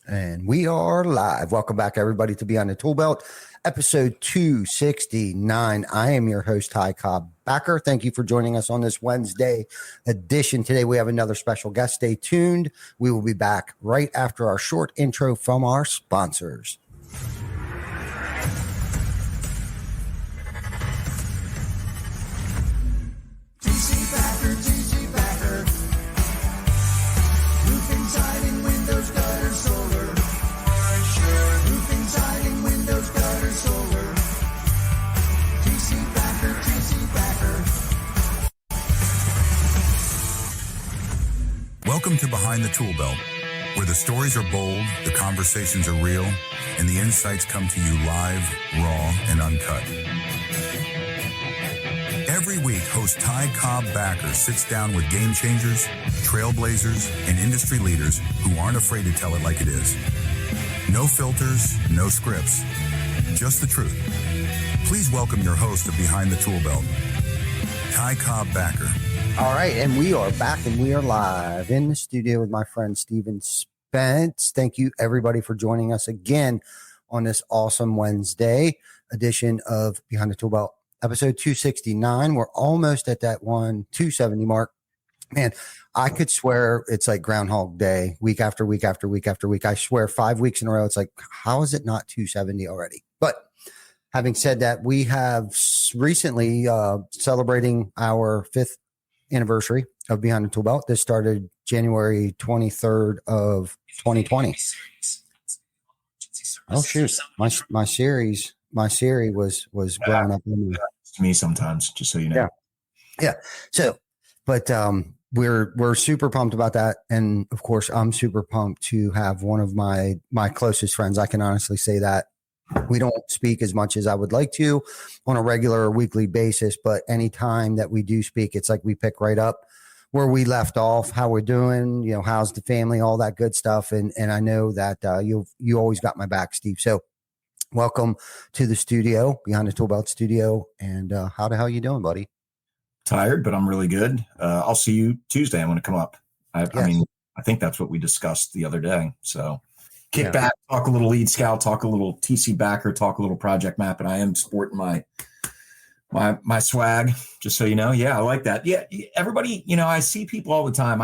And we are live. Welcome back, everybody, to Beyond the Tool Belt, episode 269. I am your host, Ty Cobb Backer. Thank you for joining us on this Wednesday edition. Today, we have another special guest. Stay tuned. We will be back right after our short intro from our sponsors. Roofing, siding, windows, gutter, solar. Roofing, siding, windows, gutter, solar. TC Backer, TC Backer. Welcome to Behind the Tool Belt, where the stories are bold, the conversations are real, and the insights come to you live, raw, and uncut. Every week, host Ty Cobb Backer sits down with game changers, trailblazers, and industry leaders who aren't afraid to tell it like it is. No filters, no scripts, just the truth. Please welcome your host of Behind the Tool Belt, Ty Cobb Backer. All right, and we are back and we are live in the studio with my friend Steven Spence. Thank you, everybody, for joining us again on this awesome Wednesday edition of Behind the Tool Belt. Episode 269. We're almost at that 270 mark. Man, I could swear it's like Groundhog Day, week after week after week after week. I swear 5 weeks in a row. It's like, how is it not 270 already? But having said that, we have recently celebrating our 5th anniversary of Behind the Tool Belt. This started January 23rd of 2020. Oh shoot, my Siri was growing up in me. To me sometimes, just so you know. Yeah. So, but we're super pumped about that, and of course, I'm super pumped to have one of my closest friends. I can honestly say that we don't speak as much as I would like to on a regular or weekly basis, but anytime that we do speak, it's like we pick right up where we left off, how we're doing, how's the family, all that good stuff, and I know that you always got my back, Steve. So. Welcome to the studio, Behind the Tool Belt studio. And how the hell you doing, buddy? Tired, but I'm really good. I'll see you Tuesday. I'm going to come up. I mean, I think that's what we discussed the other day. So kick back, talk a little lead scout, talk a little TC Backer, talk a little project map. And I am sporting my swag, just so you know. Yeah, I like that. Yeah, everybody, I see people all the time.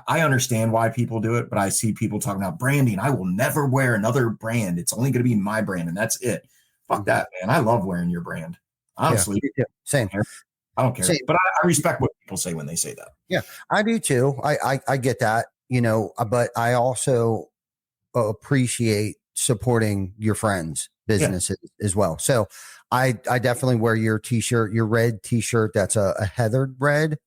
I understand why people do it, but I see people talking about branding. I will never wear another brand. It's only going to be my brand, and that's it. Fuck that, man. I love wearing your brand. Honestly. Yeah, same. I don't care. Same. But I respect what people say when they say that. Yeah, I do too. I get that, but I also appreciate supporting your friends' businesses as well. So I definitely wear your t-shirt, your red t-shirt. That's a heathered red.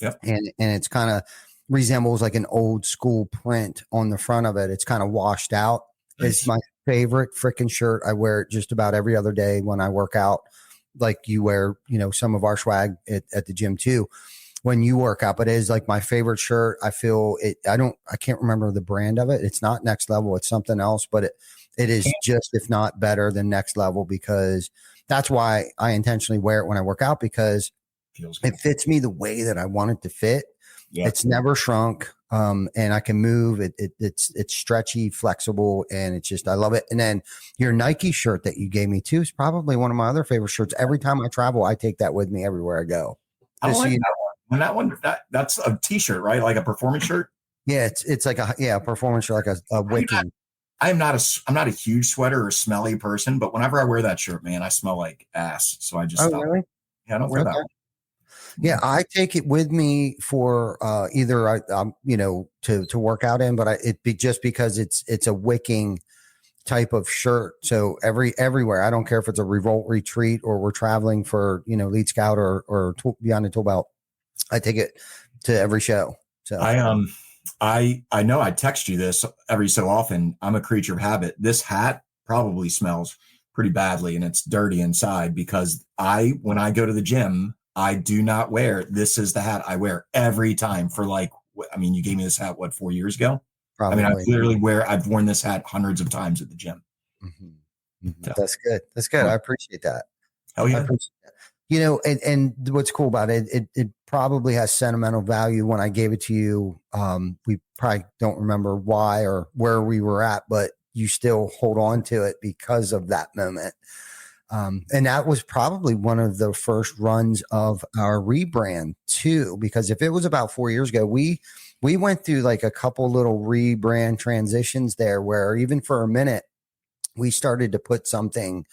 Yep. And it's kind of resembles like an old school print on the front of it. It's kind of washed out. Nice. It's my favorite freaking shirt. I wear it just about every other day when I work out. Like you wear, some of our swag at the gym too when you work out, but it is like my favorite shirt. I feel it. I can't remember the brand of it. It's not Next Level. It's something else, but it is just, if not better than Next Level, because that's why I intentionally wear it when I work out, because it fits me the way that I want it to fit. Yeah. It's never shrunk, and I can move. It's stretchy, flexible, and it's just, I love it. And then your Nike shirt that you gave me too is probably one of my other favorite shirts. Every time I travel, I take that with me everywhere I go. I like that one. That's a t-shirt, right? Like a performance shirt. Yeah, it's like a performance shirt, like a wicking. I'm not a huge sweater or smelly person, but whenever I wear that shirt, man, I smell like ass. So I just stop. Really? Yeah, I don't wear that one. Yeah, I take it with me for either to work out in, but it'd be just because it's a wicking type of shirt. So everywhere, I don't care if it's a revolt retreat or we're traveling for lead scout or Beyond the Tool Belt, I take it to every show. So I know I text you this every so often. I'm a creature of habit. This hat probably smells pretty badly and it's dirty inside because when I go to the gym, I do not wear, this is the hat I wear every time for you gave me this hat, 4 years ago? Probably. I mean, I've worn this hat hundreds of times at the gym. Mm-hmm. Mm-hmm. So. That's good. I appreciate that. Hell yeah. And what's cool about it probably has sentimental value. When I gave it to you, we probably don't remember why or where we were at, but you still hold on to it because of that moment. And that was probably one of the first runs of our rebrand too, because if it was about 4 years ago, we went through like a couple little rebrand transitions there where even for a minute, we started to put something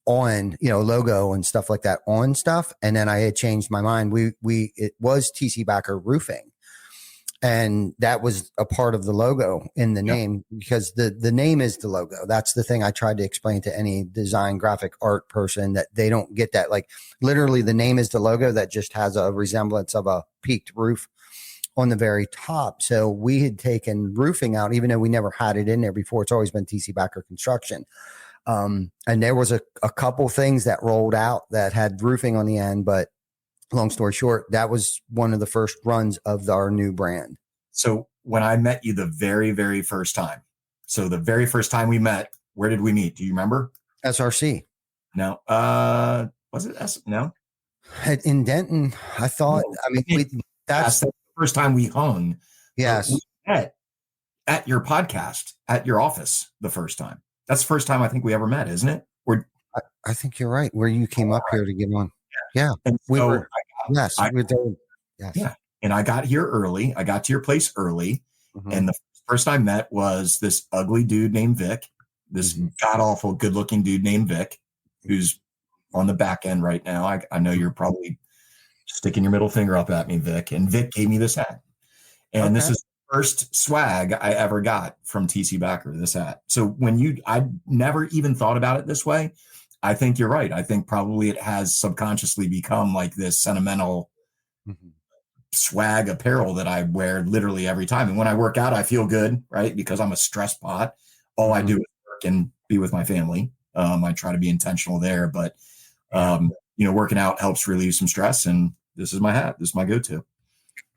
on, logo and stuff like that on stuff. And then I had changed my mind. It was TC Backer Roofing. And that was a part of the logo in the name, because the name is the logo. That's the thing I tried to explain to any design graphic art person, that they don't get that. Like literally the name is the logo that just has a resemblance of a peaked roof on the very top. So we had taken roofing out, even though we never had it in there before. It's always been TC Backer Construction. And there was a couple things that rolled out that had roofing on the end, but long story short, that was one of the first runs of our new brand. So when I met you the very, very first time, we met, where did we meet? Do you remember? SRC. No. Was it No. In Denton, I thought. No. I mean, that's the first time we hung. Yes. We met at your podcast, at your office the first time. That's the first time I think we ever met, isn't it? I think you're right. Where you came up here to get on. Yeah. And we so were. Yes. We were there. Yes. Yeah. And I got here early. I got to your place early. Mm-hmm. And the first I met was this ugly dude named Vic, this god awful good looking dude named Vic, who's on the back end right now. I know you're probably sticking your middle finger up at me, Vic. And Vic gave me this hat. And this is the first swag I ever got from TC Backer, this hat. So I never even thought about it this way. I think you're right. I think probably it has subconsciously become like this sentimental swag apparel that I wear literally every time. And when I work out, I feel good, right? Because I'm a stress pot. All I do is work and be with my family. I try to be intentional there, but working out helps relieve some stress. And this is my hat. This is my go-to.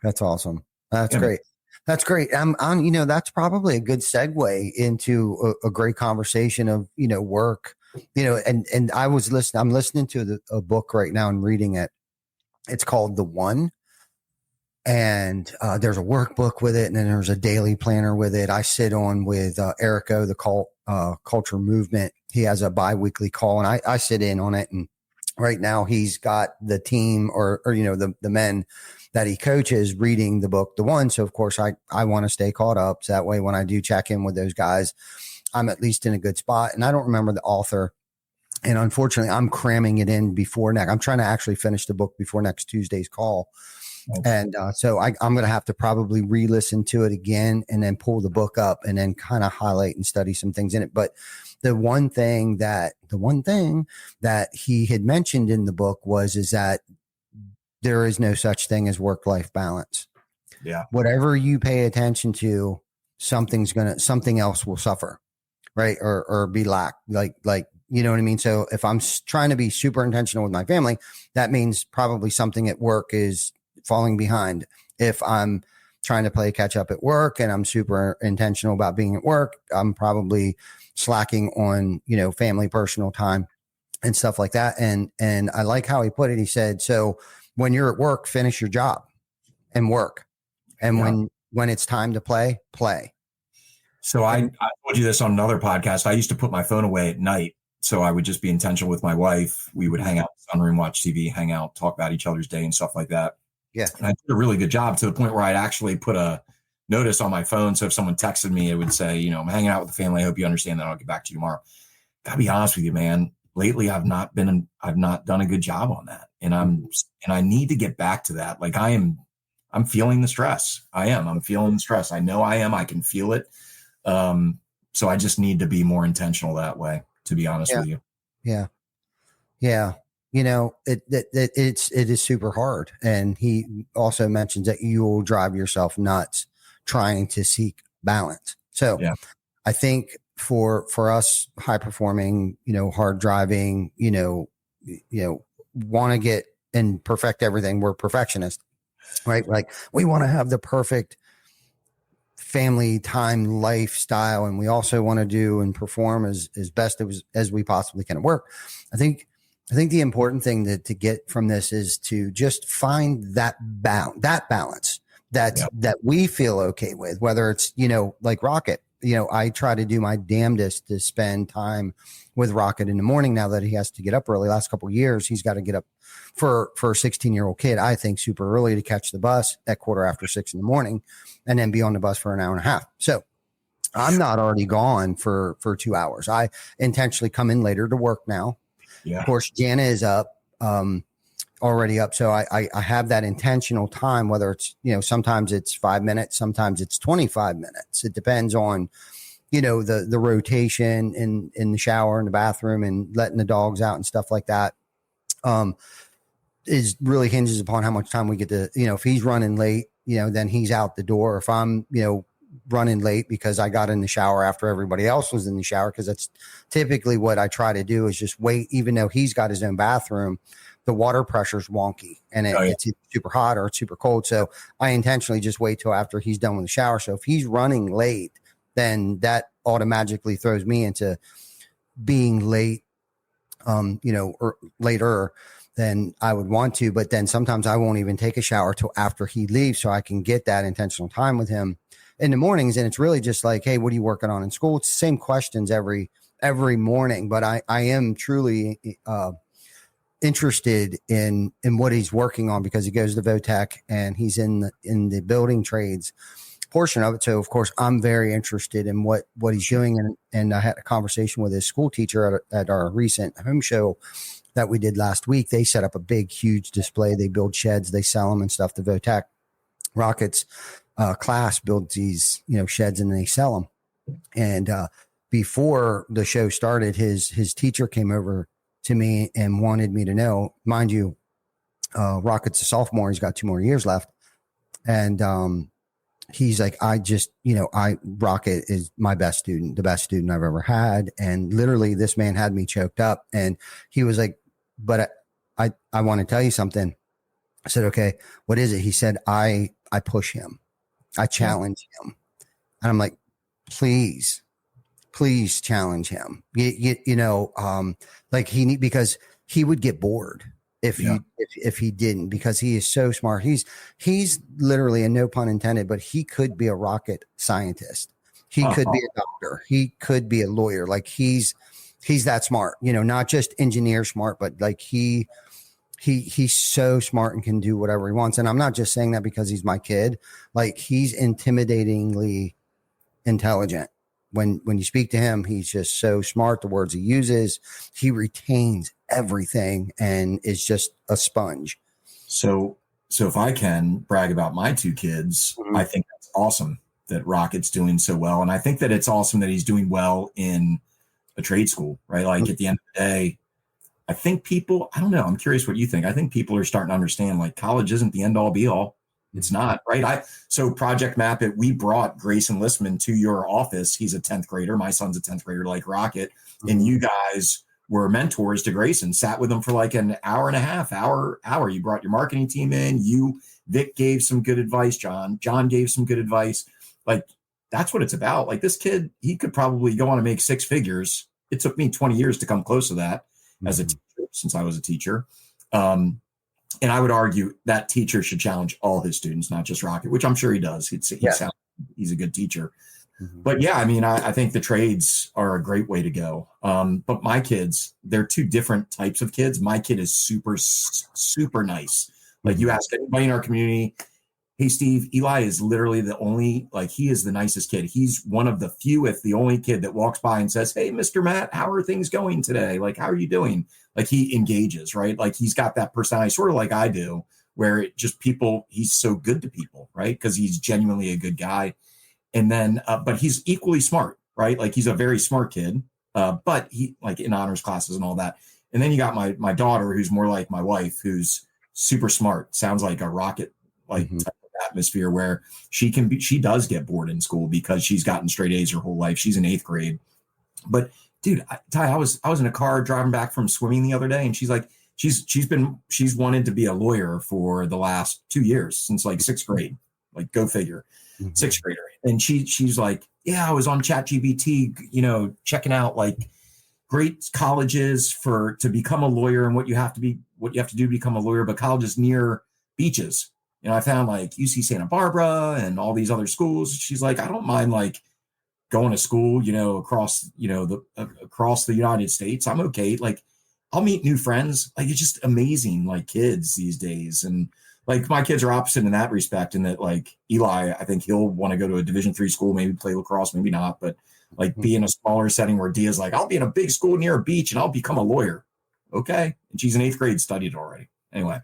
That's awesome. That's great. That's great. That's probably a good segue into a great conversation of, work. And I'm listening to a book right now and reading it. It's called The One. And there's a workbook with it. And then there's a daily planner with it. I sit on with Erico, the culture movement. He has a bi-weekly call and I sit in on it. And right now he's got the team or the men that he coaches reading the book, The One. So of course I want to stay caught up. So that way, when I do check in with those guys, I'm at least in a good spot. And I don't remember the author. And unfortunately, I'm cramming it in before next. I'm trying to actually finish the book before next Tuesday's call. Okay. And so I'm going to have to probably re-listen to it again and then pull the book up and then kind of highlight and study some things in it. But the one thing that he had mentioned in the book is that there is no such thing as work-life balance. Yeah. Whatever you pay attention to, something else will suffer. Right. Or be lacked. Like, you know what I mean? So if I'm trying to be super intentional with my family, that means probably something at work is falling behind. If I'm trying to play catch up at work and I'm super intentional about being at work, I'm probably slacking on, family, personal time and stuff like that. And I like how he put it. He said, so when you're at work, finish your job and work. And when it's time to play. So I told you this on another podcast. I used to put my phone away at night. So I would just be intentional with my wife. We would hang out in the sunroom, watch TV, hang out, talk about each other's day and stuff like that. Yeah. And I did a really good job to the point where I'd actually put a notice on my phone. So if someone texted me, it would say, I'm hanging out with the family. I hope you understand that. I'll get back to you tomorrow. Gotta be honest with you, man. Lately, I've not done a good job on that. And I need to get back to that. Like I'm feeling the stress. I'm feeling the stress. I know I am. I can feel it. So I just need to be more intentional that way, to be honest with you. Yeah. Yeah. It is super hard. And he also mentions that you will drive yourself nuts trying to seek balance. So I think for us high performing, hard driving, want to get and perfect everything. We're perfectionists, right? Like we want to have the perfect family time lifestyle. And we also want to do and perform as best as we possibly can at work. I think I think the important thing to get from this is to just find that balance that we feel okay with, whether it's, like Rocket. I try to do my damnedest to spend time with Rocket in the morning now that he has to get up early. Last couple of years, he's got to get up for a 16-year-old kid, I think, super early to catch the bus at 6:15 in the morning and then be on the bus for an hour and a half. So I'm not already gone for 2 hours. I intentionally come in later to work now. Yeah. Of course, Jana is up, already up. So I have that intentional time, whether it's, sometimes it's 5 minutes, sometimes it's 25 minutes. It depends on, the rotation in the shower, in the bathroom, and letting the dogs out and stuff like that. Is really hinges upon how much time we get to, if he's running late, then he's out the door. If I'm, running late because I got in the shower after everybody else was in the shower, because that's typically what I try to do, is just wait, even though he's got his own bathroom, the water pressure's wonky and it's super hot or it's super cold. So I intentionally just wait till after he's done with the shower. So if he's running late, then that automatically throws me into being late, or later than I would want to. But then sometimes I won't even take a shower till after he leaves, so I can get that intentional time with him in the mornings. And it's really just like, hey, what are you working on in school? It's the same questions every morning, but I am truly interested in what he's working on, because he goes to Votech and he's in the building trades portion of it. So of course I'm very interested in what he's doing. And I had a conversation with his school teacher at our recent home show that we did last week. They set up a big, huge display. They build sheds, they sell them and stuff. The Votech Rockets class builds these, sheds, and they sell them. And before the show started, his teacher came over to me and wanted me to know, mind you, Rocket's a sophomore. He's got 2 more years left. And he's like, Rocket is my best student, the best student I've ever had. And literally this man had me choked up, and he was like, but I want to tell you something. I said, okay, what is it? He said, I push him. I challenge him. And I'm like, please challenge him. Because he would get bored if he didn't, because he is so smart. He's literally, and no pun intended, but he could be a rocket scientist. He could be a doctor. He could be a lawyer. Like he's that smart, not just engineer smart, but like he's so smart and can do whatever he wants. And I'm not just saying that because he's my kid. Like he's intimidatingly intelligent. When you speak to him, he's just so smart. The words he uses, he retains everything and is just a sponge. So if I can brag about my 2 kids, I think that's awesome that Rocket's doing so well. And I think that it's awesome that he's doing well in a trade school, right? Like at the end of the day, I think people, I don't know, I'm curious what you think. I think people are starting to understand, like, college isn't the end all be all. It's not, right? So Project Map It, we brought Grayson Listman to your office. He's a 10th grader. My son's a 10th grader, like Rocket. And you guys were mentors to Grayson, sat with him for like an hour and a half, hour. You brought your marketing team in. Vic gave some good advice. John gave some good advice. Like, that's what it's about. Like, this kid, he could probably go on and make 6 figures. It took me 20 years to come close to that as a teacher, since I was a teacher. And I would argue that teacher should challenge all his students, not just Rocket, which I'm sure he does. He's a good teacher. But yeah, I mean, I think the trades are a great way to go. But my kids, they're 2 different types of kids. My kid is super, super nice. Like, you ask anybody in our community, hey, Steve, Eli is literally the only, like, he is the nicest kid. He's one of the few, if the only kid that walks by and says, hey, Mr. Matt, how are things going today? Like, how are you doing? Like, he engages, right? Like, he's got that personality, sort of like I do, where it just he's so good to people, right? Because he's genuinely a good guy. And then, but he's equally smart, right? Like, he's a very smart kid, but he, like, in honors classes and all that. And then you got my daughter, who's more like my wife, who's super smart, sounds like a rocket, like, type of atmosphere, where she does get bored in school because she's gotten straight A's her whole life. She's in 8th grade. But dude, Ty, I was in a car driving back from swimming the other day, and she's like, she's wanted to be a lawyer for the last 2 years, since like 6th grade, like, go figure. 6th grader. And she's like, yeah, I was on ChatGPT, checking out like great colleges to become a lawyer and what you have to do to become a lawyer, but colleges near beaches. I found like UC Santa Barbara and all these other schools. She's like, I don't mind like going to school, across the United States. I'm okay. Like, I'll meet new friends. Like, it's just amazing, like kids these days. And like my kids are opposite in that respect, in that like Eli, I think he'll want to go to a Division III school, maybe play lacrosse, maybe not, but like be in a smaller setting, where Dia's like, I'll be in a big school near a beach and I'll become a lawyer. Okay. And she's in 8th grade, studied already. Anyway,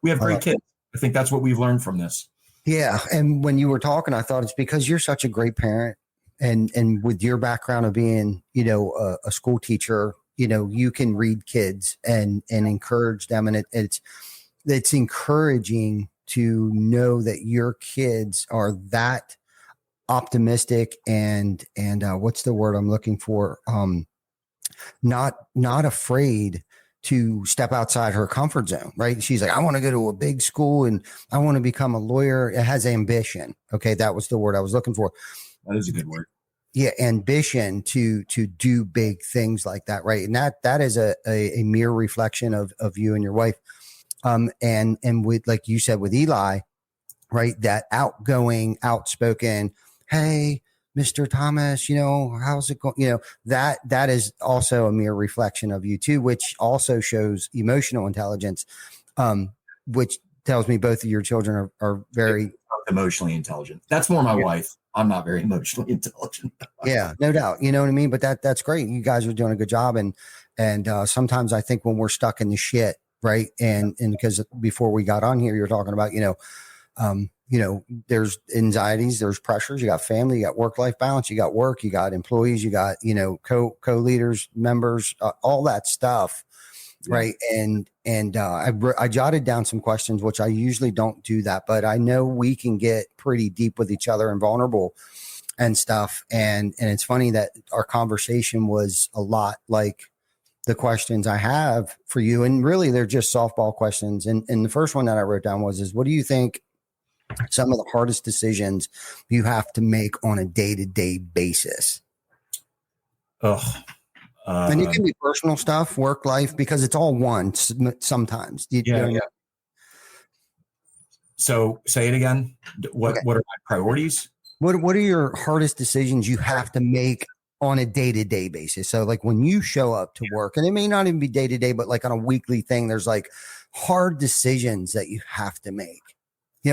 we have great kids. I think that's what we've learned from this. Yeah. And when you were talking, I thought it's because you're such a great parent, and with your background of being, a school teacher, you can read kids and encourage them. And it's encouraging to know that your kids are that optimistic and what's the word I'm looking for? Not afraid to step outside her comfort zone, right? She's like, I want to go to a big school and I want to become a lawyer. It has ambition. Okay. That was the word I was looking for. That is a good word. Yeah. Ambition to do big things like that. Right. And that is a mere reflection of you and your wife. And with, like you said, with Eli, right. That outgoing, outspoken, hey, Mr. Thomas, how's it going? That is also a mere reflection of you too, which also shows emotional intelligence, which tells me both of your children are very emotionally intelligent. That's more my wife. I'm not very emotionally intelligent. Yeah, no doubt. You know what I mean? But that's great. You guys are doing a good job. And sometimes I think when we're stuck in the shit, right. And because before we got on here, you're talking about, there's anxieties, there's pressures, you got family, you got work-life balance, you got work, you got employees, you got, co-leaders, members, all that stuff. Yeah. Right. And I jotted down some questions, which I usually don't do that, but I know we can get pretty deep with each other and vulnerable and stuff. And it's funny that our conversation was a lot like the questions I have for you. And really they're just softball questions. And the first one that I wrote down was what do you think some of the hardest decisions you have to make on a day-to-day basis? And it can be personal stuff, work life, because it's all one sometimes. Yeah. So say it again. What are my priorities? What are your hardest decisions you have to make on a day-to-day basis? So like when you show up to work, and it may not even be day-to-day, but like on a weekly thing, there's like hard decisions that you have to make.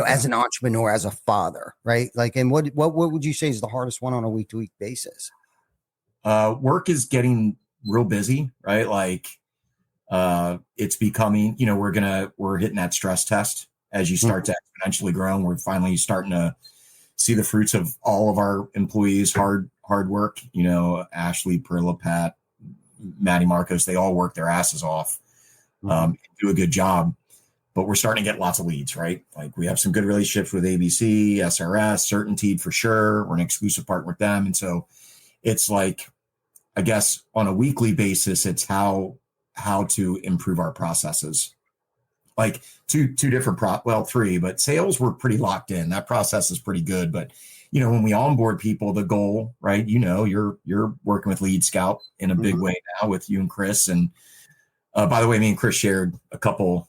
As an entrepreneur, as a father, right? Like, and what would you say is the hardest one on a week-to-week basis? Work is getting real busy, right? Like, it's becoming, we're hitting that stress test as you start to exponentially grow. And we're finally starting to see the fruits of all of our employees' hard work. Ashley, Perla, Pat, Maddie, Marcos, they all work their asses off, do a good job. But we're starting to get lots of leads, right? Like we have some good relationships with ABC, SRS, Certainty for sure. We're an exclusive partner with them. And so it's like, I guess on a weekly basis, it's how to improve our processes. Like two different three, but sales were pretty locked in. That process is pretty good. But when we onboard people, the goal, right? You're working with Lead Scout in a big way now with you and Chris. And by the way, me and Chris shared a couple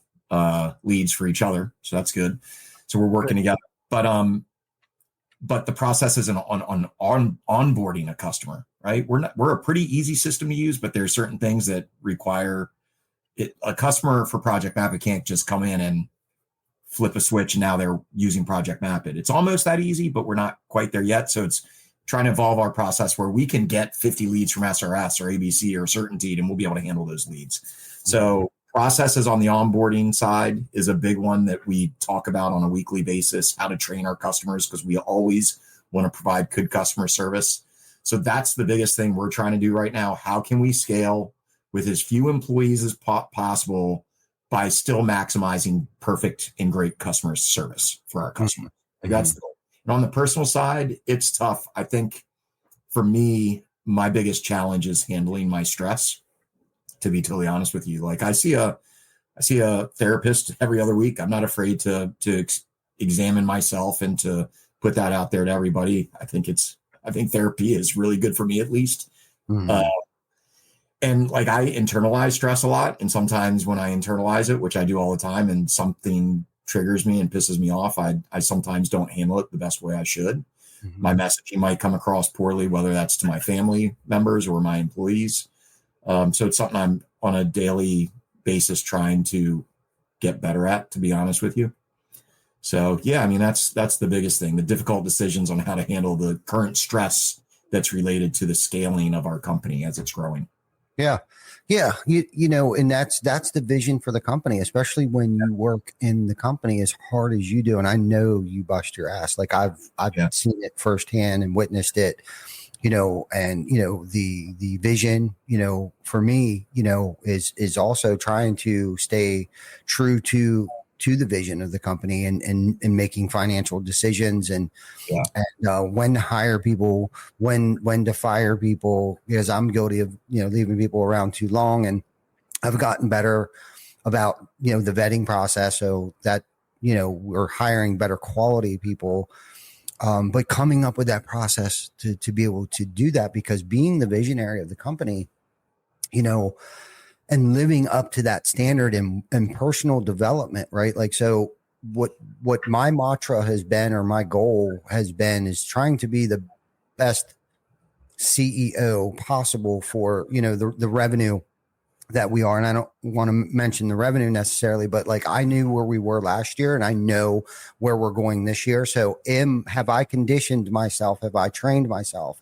leads for each other, so that's good. So we're working together. But the process is on onboarding a customer, right? We're a pretty easy system to use, but there's certain things that require it. A customer for Project Map, it can't just come in and flip a switch and now they're using Project Map. It's almost that easy, but we're not quite there yet. So it's trying to evolve our process where we can get 50 leads from SRS or ABC or Certainty, and we'll be able to handle those leads. So processes on the onboarding side is a big one that we talk about on a weekly basis, how to train our customers, because we always want to provide good customer service. So that's the biggest thing we're trying to do right now. How can we scale with as few employees as possible by still maximizing perfect and great customer service for our customers? Like that's the goal. And on the personal side, it's tough. I think for me, my biggest challenge is handling my stress. To be totally honest with you, like I see a therapist every other week. I'm not afraid to examine myself and to put that out there to everybody. I think therapy is really good for me, at least. And like I internalize stress a lot. And sometimes when I internalize it, which I do all the time, and something triggers me and pisses me off, I sometimes don't handle it the best way I should. Mhm. My messaging might come across poorly, whether that's to my family members or my employees. So it's something I'm on a daily basis trying to get better at, to be honest with you. So yeah, I mean, that's the biggest thing, the difficult decisions on how to handle the current stress that's related to the scaling of our company as it's growing. Yeah. Yeah. You know, and that's the vision for the company, especially when you work in the company as hard as you do. And I know you bust your ass. Like I've Yeah. seen it firsthand and witnessed it, you know, and, you know, the vision, you know, for me, you know, is also trying to stay true to the vision of the company and making financial decisions and, Yeah. when to hire people, when to fire people, because I'm guilty of, you know, leaving people around too long. And I've gotten better about, you know, the vetting process so that, you know, we're hiring better quality people. But coming up with that process to be able to do that, because being the visionary of the company, you know, and living up to that standard and personal development, right? Like, so what my mantra has been, or my goal has been, is trying to be the best CEO possible for, you know, the revenue that we are. And I don't want to mention the revenue necessarily, but like I knew where we were last year and I know where we're going this year. So have I conditioned myself? Have I trained myself?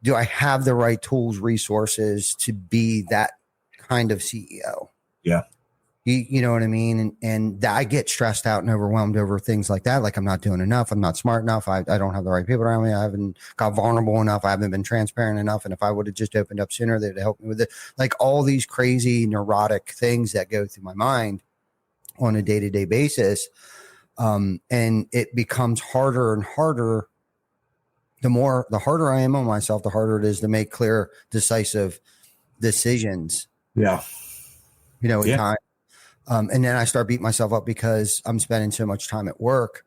Do I have the right tools, resources to be that kind of CEO? Yeah. You know what I mean? And I get stressed out and overwhelmed over things like that. Like I'm not doing enough. I'm not smart enough. I don't have the right people around me. I haven't got vulnerable enough. I haven't been transparent enough. And if I would have just opened up sooner, they'd help me with it. Like all these crazy neurotic things that go through my mind on a day-to-day basis. And it becomes harder and harder. The harder I am on myself, the harder it is to make clear, decisive decisions. Yeah. You know, Yeah. at time. And then I start beating myself up because I'm spending so much time at work.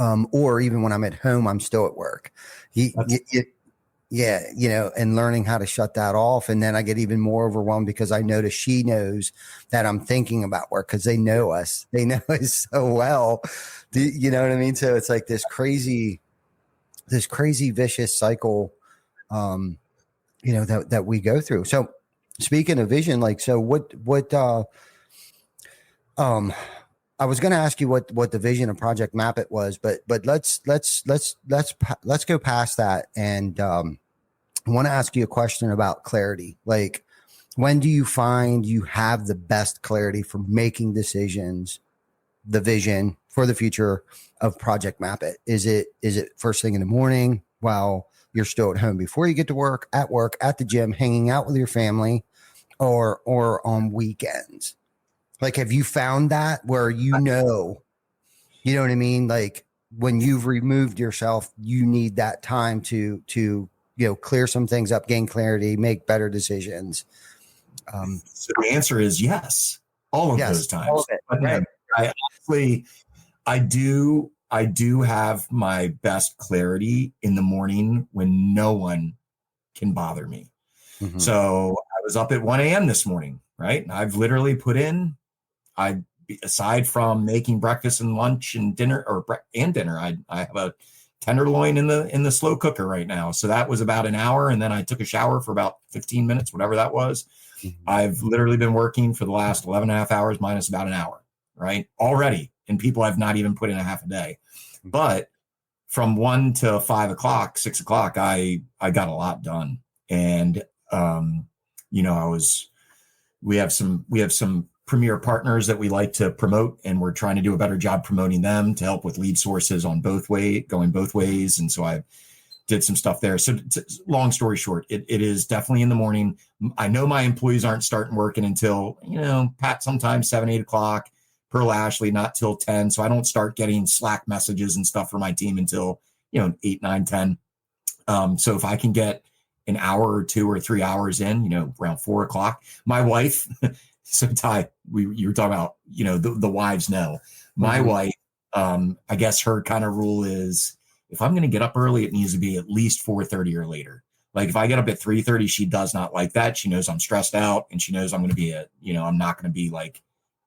Or even when I'm at home, I'm still at work. Yeah, you know, and learning how to shut that off. And then I get even more overwhelmed because I notice she knows that I'm thinking about work because they know us. They know us so well. You know what I mean? So it's like this crazy vicious cycle, you know, that we go through. So speaking of vision, like, so I was going to ask you what the vision of Project Map It was, but let's go past that. And, I want to ask you a question about clarity. Like, when do you find you have the best clarity for making decisions, the vision for the future of Project Map It? Is it first thing in the morning while you're still at home before you get to work, at the gym, hanging out with your family, or on weekends? Like, have you found that where you know what I mean? Like when you've removed yourself, you need that time to you know, clear some things up, gain clarity, make better decisions. So the answer is yes, all of those times. All of it, But right? I honestly, I do have my best clarity in the morning when no one can bother me. Mm-hmm. So I was up at 1 a.m. this morning, right? I've literally put in, aside from making breakfast and lunch and dinner I have a tenderloin in the slow cooker right now. So that was about an hour. And then I took a shower for about 15 minutes, whatever that was. Mm-hmm. I've literally been working for the last 11 and a half hours minus about an hour, right? Already. And people have not even put in a half a day. Mm-hmm. But from 1 to 5 o'clock, 6 o'clock, I got a lot done. And, you know, we have some premier partners that we like to promote, and we're trying to do a better job promoting them to help with lead sources on going both ways. And so I did some stuff there. So long story short, it is definitely in the morning. I know my employees aren't starting working until, you know, Pat, sometimes 7, 8 o'clock, Pearl Ashley, not till 10. So I don't start getting Slack messages and stuff for my team until, you know, 8, 9, 10. So if I can get an hour or 2 or 3 hours in, you know, around 4 o'clock, my wife, so Ty, you were talking about, you know, the wives know. My mm-hmm. wife, I guess her kind of rule is, if I'm going to get up early, it needs to be at least 4:30 or later. Like if I get up at 3:30, she does not like that. She knows I'm stressed out, and she knows I'm going to be I'm not going to be like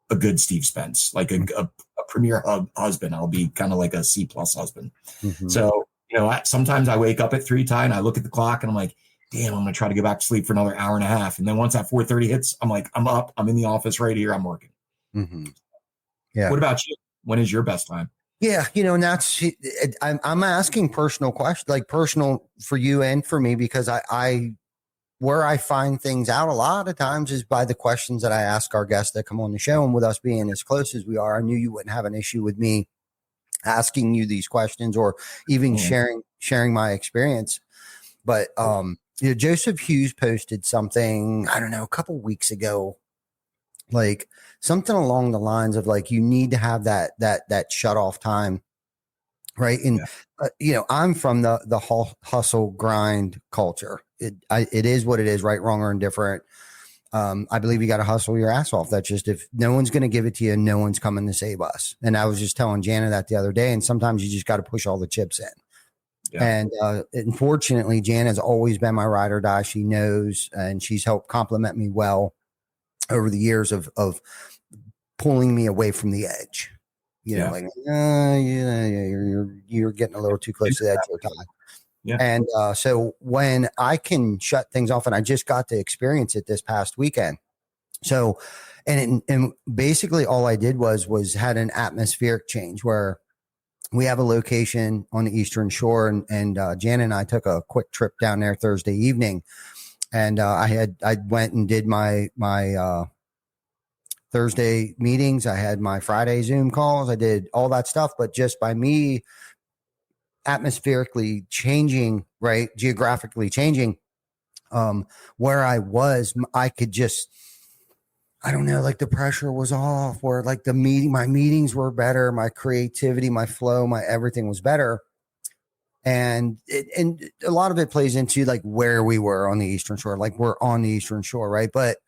a good Steve Spence, like a premier husband. I'll be kind of like a C+ husband. Mm-hmm. So, sometimes I wake up at 3, Ty, and I look at the clock and I'm like, damn, I'm going to try to go back to sleep for another hour and a half. And then once that 4:30 hits, I'm like, I'm up, I'm in the office right here, I'm working. Mm-hmm. Yeah. What about you? When is your best time? Yeah, and that's I'm asking personal questions, like personal for you and for me, because I where I find things out a lot of times is by the questions that I ask our guests that come on the show. And with us being as close as we are, I knew you wouldn't have an issue with me asking you these questions or even sharing my experience. But Joseph Hughes posted something, I don't know, a couple weeks ago, like something along the lines of like, you need to have that shut off time. Right. And, I'm from the hustle grind culture. It is what it is, right, wrong, or indifferent. I believe you got to hustle your ass off. That's just, if no one's going to give it to you, no one's coming to save us. And I was just telling Jana that the other day. And sometimes you just got to push all the chips in. Yeah. And unfortunately, Jan has always been my ride or die. She knows, and she's helped compliment me well over the years of pulling me away from the edge. Like, you're getting a little too close to the edge of the time. Yeah. And so when I can shut things off, and I just got to experience it this past weekend. So, and basically all I did was had an atmospheric change where we have a location on the Eastern Shore, and Jan and I took a quick trip down there Thursday evening, and I went and did my Thursday meetings. I had my Friday Zoom calls. I did all that stuff, but just by me atmospherically changing, right, geographically changing, where I was, I could just, I don't know, like the pressure was off, or like my meetings were better, my creativity, my flow, my everything was better. And a lot of it plays into like where we were on the Eastern Shore, like we're on the Eastern Shore, right? But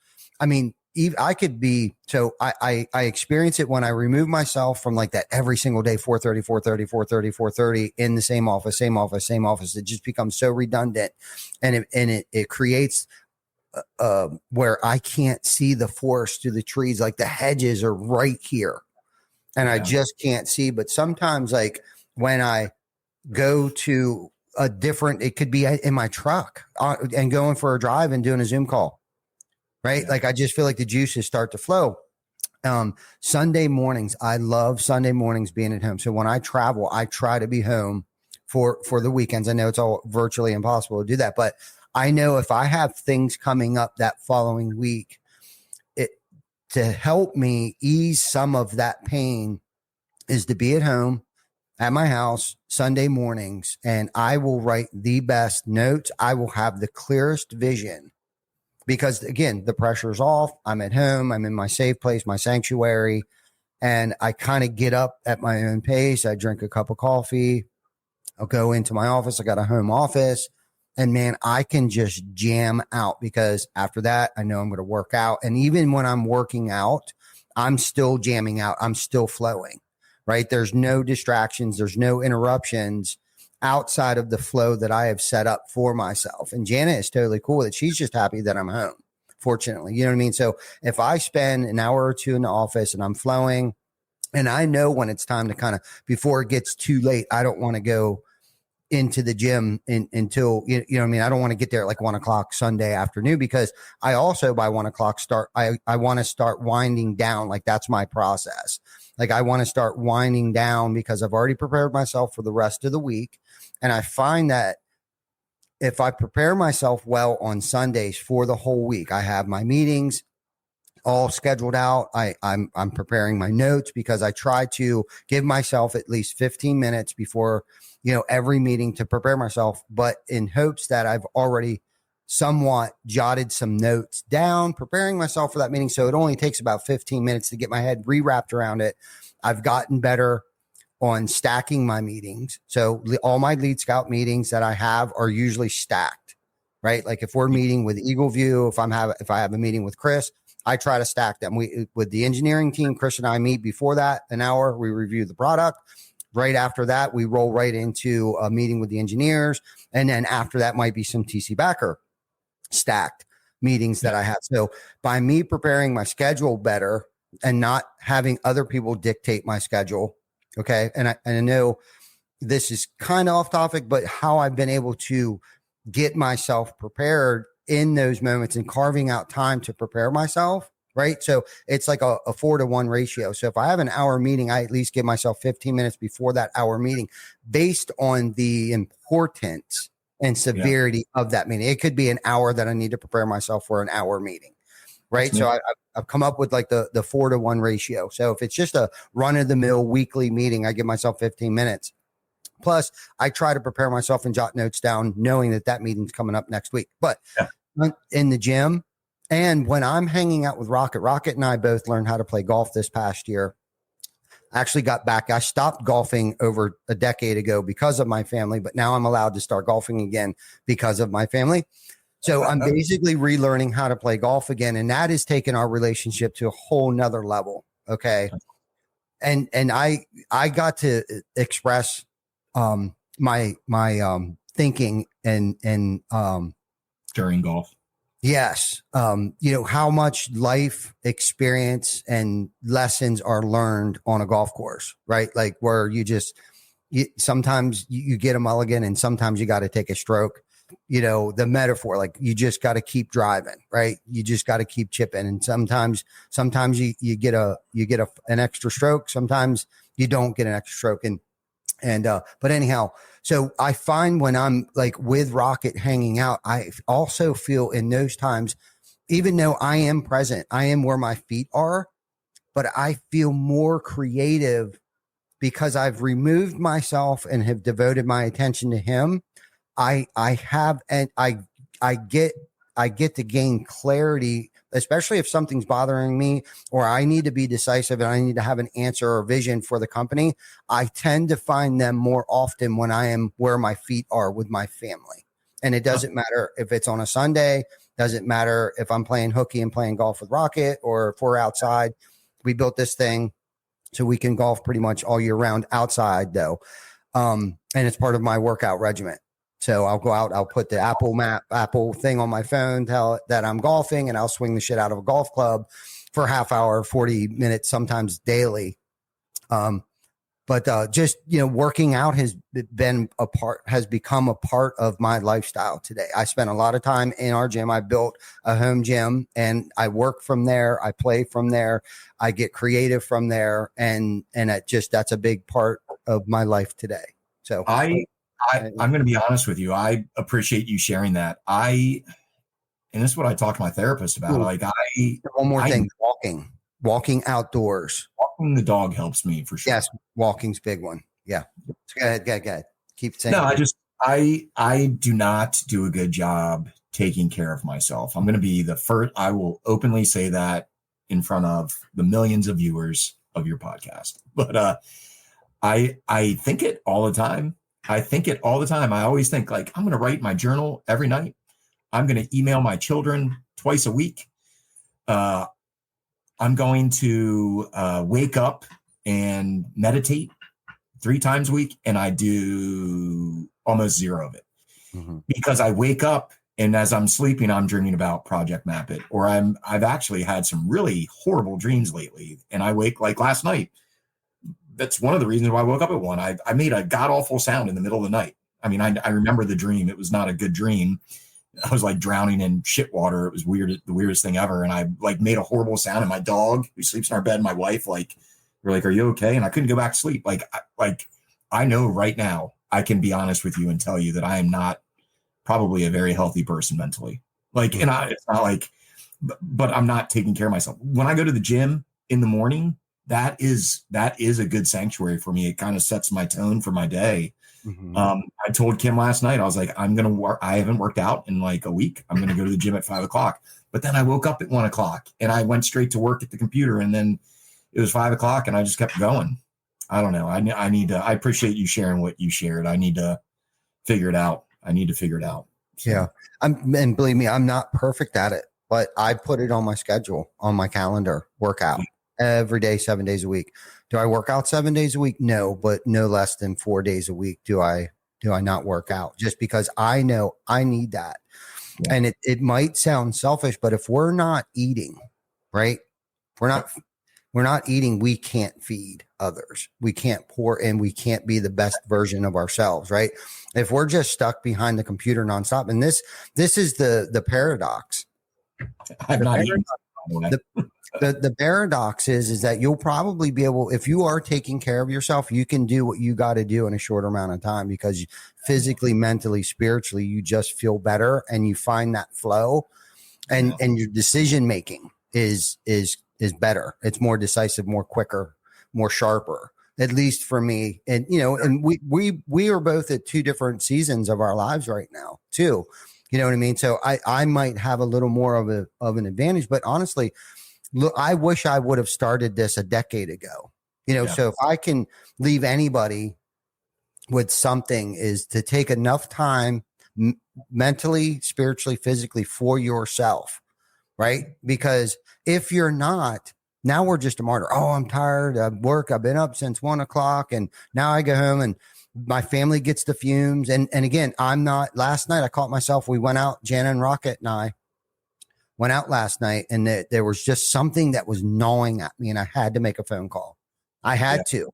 I mean, I could be, so I experience it when I remove myself from like that every single day, 4:30 in the same office. It just becomes so redundant, and it creates where I can't see the forest through the trees. Like the hedges are right here and I just can't see. But sometimes like when I go to a different, it could be in my truck and going for a drive and doing a Zoom call, right? Yeah. Like I just feel like the juices start to flow. Sunday mornings, I love Sunday mornings being at home. So when I travel, I try to be home for the weekends. I know it's all virtually impossible to do that, but I know if I have things coming up that following week, to help me ease some of that pain is to be at home at my house Sunday mornings, and I will write the best notes. I will have the clearest vision because, again, the pressure's off. I'm at home. I'm in my safe place, my sanctuary, and I kind of get up at my own pace. I drink a cup of coffee. I'll go into my office. I got a home office. And man, I can just jam out because after that, I know I'm going to work out. And even when I'm working out, I'm still jamming out. I'm still flowing, right? There's no distractions. There's no interruptions outside of the flow that I have set up for myself. And Janet is totally cool with it. She's just happy that I'm home, fortunately. You know what I mean? So if I spend an hour or two in the office and I'm flowing, and I know when it's time to kind of, before it gets too late, I don't want to go into the gym until, you know what I mean? I don't want to get there at like 1:00 Sunday afternoon, because I also by 1:00 I want to start winding down. Like that's my process. Like I want to start winding down because I've already prepared myself for the rest of the week. And I find that if I prepare myself well on Sundays for the whole week, I have my meetings all scheduled out. I'm preparing my notes because I try to give myself at least 15 minutes before, every meeting to prepare myself, but in hopes that I've already somewhat jotted some notes down, preparing myself for that meeting. So it only takes about 15 minutes to get my head rewrapped around it. I've gotten better on stacking my meetings. So all my lead scout meetings that I have are usually stacked, right? Like if we're meeting with Eagle View, if I have a meeting with Chris, I try to stack them. With the engineering team, Chris and I meet before that an hour. We review the product, right after that, we roll right into a meeting with the engineers. And then after that might be some TC Backer stacked meetings that I have. So by me preparing my schedule better and not having other people dictate my schedule. Okay. And I know this is kind of off topic, but how I've been able to get myself prepared in those moments and carving out time to prepare myself. Right. So it's like a 4-to-1 ratio. So if I have an hour meeting, I at least give myself 15 minutes before that hour meeting based on the importance and severity of that meeting. It could be an hour that I need to prepare myself for an hour meeting. Right. So I've come up with like the 4-to-1 ratio. So if it's just a run of the mill weekly meeting, I give myself 15 minutes. Plus, I try to prepare myself and jot notes down, knowing that meeting's coming up next week. But in the gym and when I'm hanging out with Rocket and I both learned how to play golf this past year. I actually got back. I stopped golfing over a decade ago because of my family, but now I'm allowed to start golfing again because of my family. So I'm basically relearning how to play golf again. And that has taken our relationship to a whole nother level. Okay. And I got to express my thinking and during golf. Yes. How much life experience and lessons are learned on a golf course, right? Like where sometimes you get a mulligan and sometimes you got to take a stroke, the metaphor, like you just got to keep driving, right? You just got to keep chipping. And sometimes you get an extra stroke. Sometimes you don't get an extra stroke. But anyhow, so I find when I'm like with Rocket hanging out, I also feel in those times, even though I am present, I am where my feet are, but I feel more creative because I've removed myself and have devoted my attention to him. I get to gain clarity, especially if something's bothering me or I need to be decisive and I need to have an answer or vision for the company. I tend to find them more often when I am where my feet are with my family. And it doesn't matter if it's on a Sunday, doesn't matter if I'm playing hooky and playing golf with Rocket or if we're outside. We built this thing so we can golf pretty much all year round outside though. And it's part of my workout regimen. So I'll go out, I'll put the Apple thing on my phone, tell it that I'm golfing, and I'll swing the shit out of a golf club for a half hour, 40 minutes, sometimes daily. But working out has become a part of my lifestyle today. I spent a lot of time in our gym. I built a home gym and I work from there. I play from there. I get creative from there. And that's a big part of my life today. So I'm going to be honest with you. I appreciate you sharing that. And this is what I talk to my therapist about. Like one more thing, walking outdoors. Walking the dog helps me for sure. Yes. Walking's a big one. Yeah. Go ahead. Keep saying. No, I do not do a good job taking care of myself. I'm going to be the first. I will openly say that in front of the millions of viewers of your podcast, but, I think it all the time. I always think like, I'm going to write my journal every night. I'm going to email my children twice a week. I'm going to wake up and meditate 3 times a week. And I do almost zero of it because I wake up and as I'm sleeping, I'm dreaming about Project Map It, or I've actually had some really horrible dreams lately. And I wake like last night. That's one of the reasons why I woke up at 1. I made a god awful sound in the middle of the night. I mean, I remember the dream. It was not a good dream. I was like drowning in shit water. It was weird, the weirdest thing ever. And I like made a horrible sound. And my dog, who sleeps in our bed, and my wife, like, were like, "Are you okay?" And I couldn't go back to sleep. I know right now I can be honest with you and tell you that I am not probably a very healthy person mentally. Like, and it's not like, but I'm not taking care of myself. When I go to the gym in the morning, that is a good sanctuary for me. It kind of sets my tone for my day. I told Kim last night, I was like, I'm going to work. I haven't worked out in like a week. I'm going to go to the gym at 5:00. But then I woke up at 1:00 and I went straight to work at the computer. And then it was 5:00 and I just kept going. I don't know. I appreciate you sharing what you shared. I need to figure it out. So. Yeah. And believe me, I'm not perfect at it, but I put it on my schedule, on my calendar, workout. every day, 7 days a week. Do I work out 7 days a week? No, but no less than 4 days a week do I not work out, just because I know I need that. Yeah. And it might sound selfish, but if we're not eating, right? We're not eating, we can't feed others. We can't pour in, we can't be the best version of ourselves, right? If we're just stuck behind the computer nonstop, and this is the paradox. I'm not eating. The paradox is that you'll probably be able, if you are taking care of yourself, you can do what you got to do in a shorter amount of time, because physically, mentally, spiritually, you just feel better and you find that flow, and your decision making is better. It's more decisive, more quicker, more sharper, at least for me. And, and we are both at two different seasons of our lives right now too. You know what I mean? So I might have a little more of an advantage, but honestly, look, I wish I would have started this a decade ago, so if I can leave anybody with something, is to take enough time mentally, spiritually, physically for yourself, right? Because if you're not, now we're just a martyr. Oh, I'm tired of work. I've been up since 1 o'clock and now I go home and my family gets the fumes. And again, I'm not, last night I caught myself, we went out, Jana and Rocket and I went out last night, and there was just something that was gnawing at me, and I had to make a phone call. I had to.